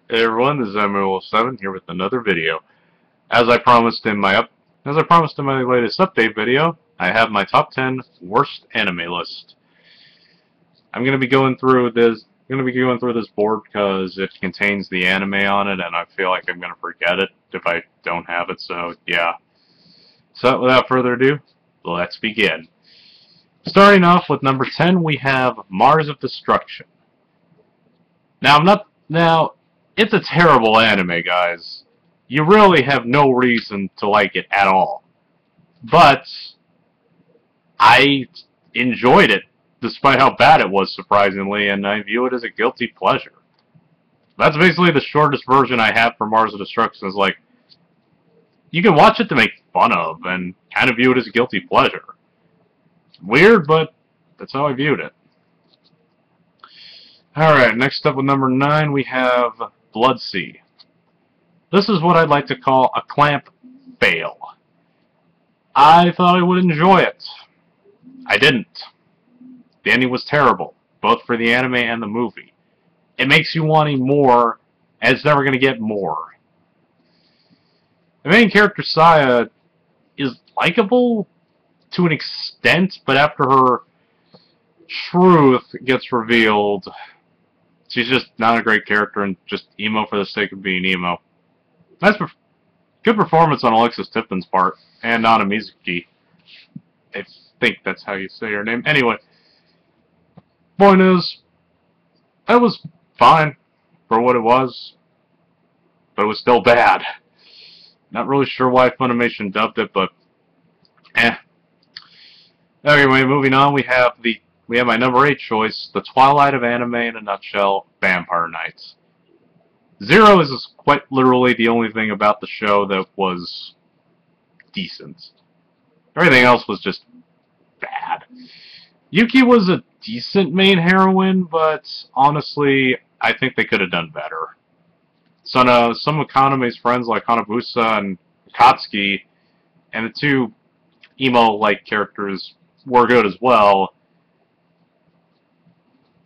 Hey everyone, this is Emerald7 here with another video. As I promised in my latest update video, I have my top 10 worst anime list. I'm going to be going through this board because it contains the anime on it, and I feel like I'm going to forget it if I don't have it. So yeah. So without further ado, let's begin. Starting off with number 10, we have Mars of Destruction. Now, it's a terrible anime, guys. You really have no reason to like it at all. But I enjoyed it, despite how bad it was, surprisingly, and I view it as a guilty pleasure. That's basically the shortest version I have for Mars of Destruction. Is like, you can watch it to make fun of, and kind of view it as a guilty pleasure. Weird, but that's how I viewed it. Alright, next up with number 9, we have Blood-C. This is what I'd like to call a clamp fail. I thought I would enjoy it. I didn't. The ending was terrible, both for the anime and the movie. It makes you wanting more, and it's never going to get more. The main character, Saya, is likable to an extent, but after her truth gets revealed, she's just not a great character and just emo for the sake of being emo. Good performance on Alexis Tipton's part, and Nana Mizuki. I think that's how you say her name. Anyway, point is, that was fine for what it was, but it was still bad. Not really sure why Funimation dubbed it, but Anyway, moving on, we have my number 8 choice, the Twilight of Anime in a nutshell, Vampire Knights. Zero is quite literally the only thing about the show that was decent. Everything else was just bad. Yuki was a decent main heroine, but honestly, I think they could have done better. So some of Kaname's friends like Hanabusa and Katsuki, and the two emo-like characters were good as well.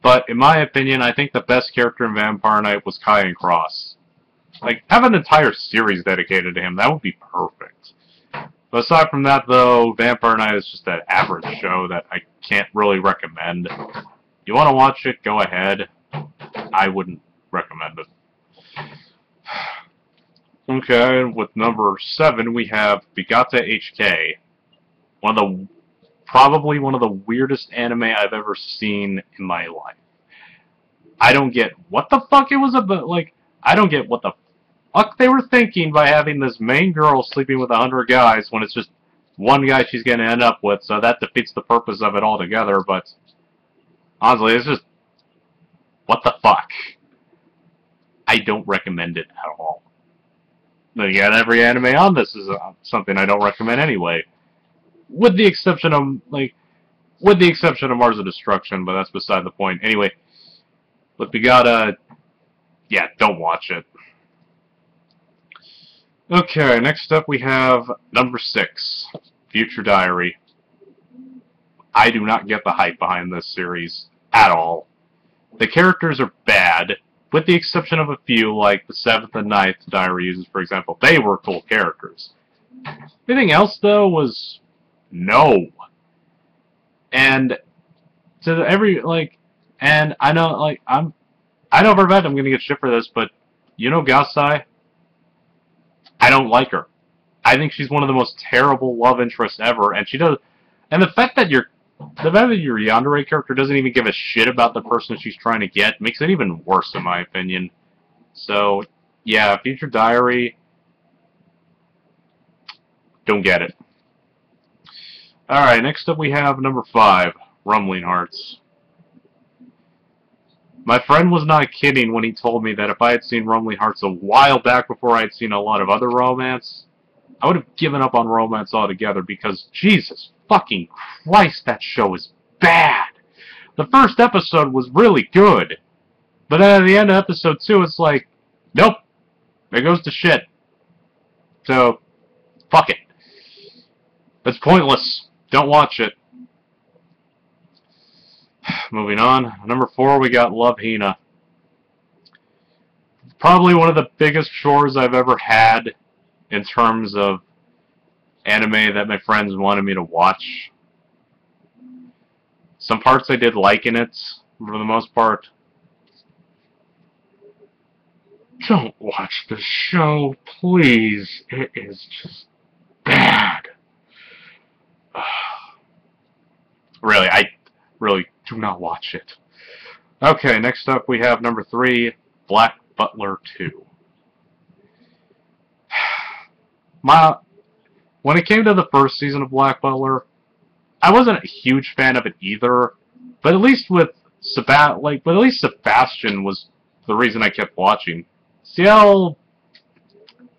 But in my opinion, I think the best character in Vampire Knight was Kyan Cross. Like, have an entire series dedicated to him. That would be perfect. But aside from that, though, Vampire Knight is just an average show that I can't really recommend. You want to watch it, go ahead. I wouldn't recommend it. Okay, with number 7, we have Begata HK. Probably one of the weirdest anime I've ever seen in my life. I don't get what the fuck it was about. Like, I don't get what the fuck they were thinking by having this main girl sleeping with 100 guys when it's just one guy she's going to end up with, so that defeats the purpose of it altogether, but honestly, it's just, what the fuck? I don't recommend it at all. Again, every anime on this is something I don't recommend anyway. With the exception of Mars of Destruction, but that's beside the point. Anyway, but Begata, yeah, don't watch it. Okay, next up we have number 6, Future Diary. I do not get the hype behind this series at all. The characters are bad, with the exception of a few, like the 7th and 9th diaries, for example. They were cool characters. Everything else, though, was no. And to and I know, I know for a fact I'm gonna get shit for this, but you know Gasai? I don't like her. I think she's one of the most terrible love interests ever, and the fact that your yandere character doesn't even give a shit about the person she's trying to get makes it even worse, in my opinion. So, yeah, Future Diary, don't get it. Alright, next up we have number 5, Rumbling Hearts. My friend was not kidding when he told me that if I had seen Rumbling Hearts a while back before I had seen a lot of other romance, I would have given up on romance altogether because, Jesus fucking Christ, that show is bad! The first episode was really good, but then at the end of episode 2, it's like, nope, there goes to shit. So, fuck it. It's pointless. Don't watch it. Moving on. Number 4, we got Love Hina. Probably one of the biggest chores I've ever had in terms of anime that my friends wanted me to watch. Some parts I did like in it, for the most part. Don't watch the show, please. It is just bad. Really, I really do not watch it. Okay, next up we have number 3, Black Butler 2. When it came to the first season of Black Butler, I wasn't a huge fan of it either, but at least with Sebastian was the reason I kept watching. Ciel,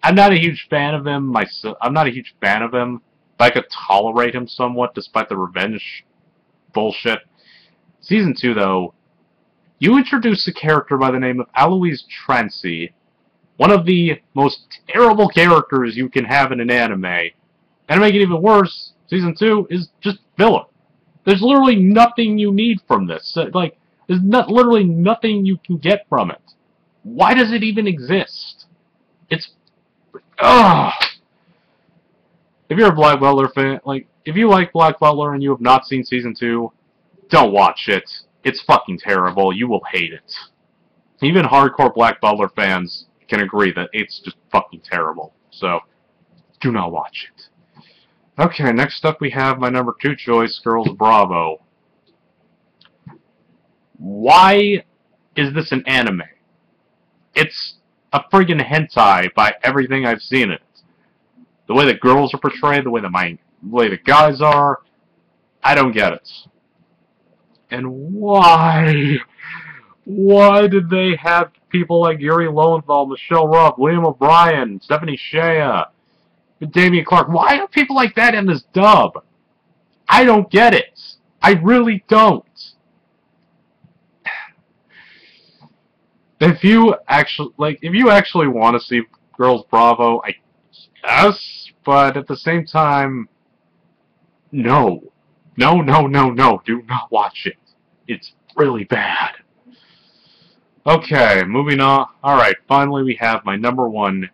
I'm not a huge fan of him myself. I'm not a huge fan of him, but I could tolerate him somewhat despite the revenge bullshit. Season 2, though, you introduce a character by the name of Aloise Trancy, one of the most terrible characters you can have in an anime. And to make it even worse, Season 2 is just filler. There's literally nothing you need from this. There's literally nothing you can get from it. Why does it even exist? It's... Ugh! If you're a Black Butler fan, if you like Black Butler and you have not seen Season 2, don't watch it. It's fucking terrible. You will hate it. Even hardcore Black Butler fans can agree that it's just fucking terrible. So, do not watch it. Okay, next up we have my number 2 choice, Girls Bravo. Why is this an anime? It's a friggin' hentai by everything I've seen in it. The way the girls are portrayed, the way the guys are, I don't get it. And why? Why did they have people like Yuri Lowenthal, Michelle Ruff, Liam O'Brien, Stephanie Shea, Damian Clark? Why are people like that in this dub? I don't get it. I really don't. If you actually want to see Girls Bravo, I guess, but at the same time, no. No, do not watch it. It's really bad. Okay, moving on. Alright, finally we have my number 1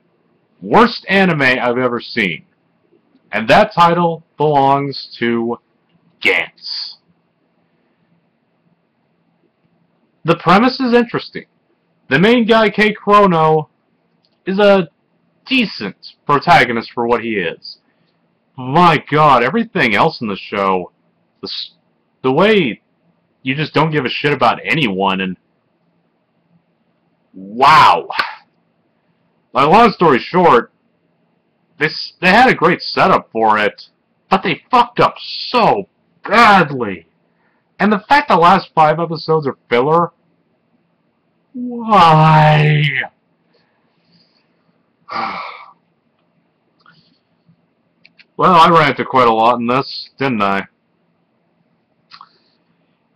worst anime I've ever seen. And that title belongs to Gantz. The premise is interesting. The main guy, Kei Chrono, is a decent protagonist for what he is. My god, everything else in the show, the way you just don't give a shit about anyone, and wow. Like, long story short, they had a great setup for it, but they fucked up so badly. And the fact the last 5 episodes are filler, why? Well, I ranted quite a lot in this, didn't I?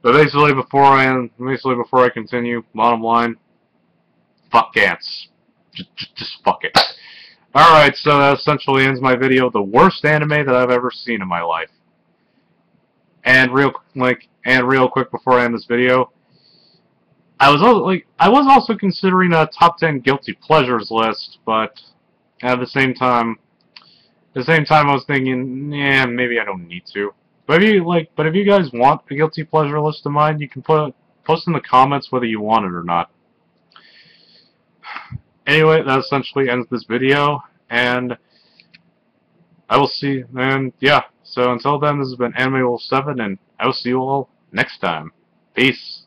But basically, before I continue, bottom line, fuck Gantz. Just fuck it. Alright, so that essentially ends my video. The worst anime that I've ever seen in my life. And real quick before I end this video, I was also considering a top 10 guilty pleasures list, but at the same time I was thinking, yeah, maybe I don't need to. But if you guys want a guilty pleasure list of mine, you can post in the comments whether you want it or not. Anyway, that essentially ends this video, and I will see, and yeah, so until then, this has been Anime7, and I will see you all next time. Peace.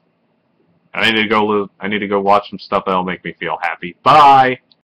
I need to go watch some stuff that'll make me feel happy. Bye!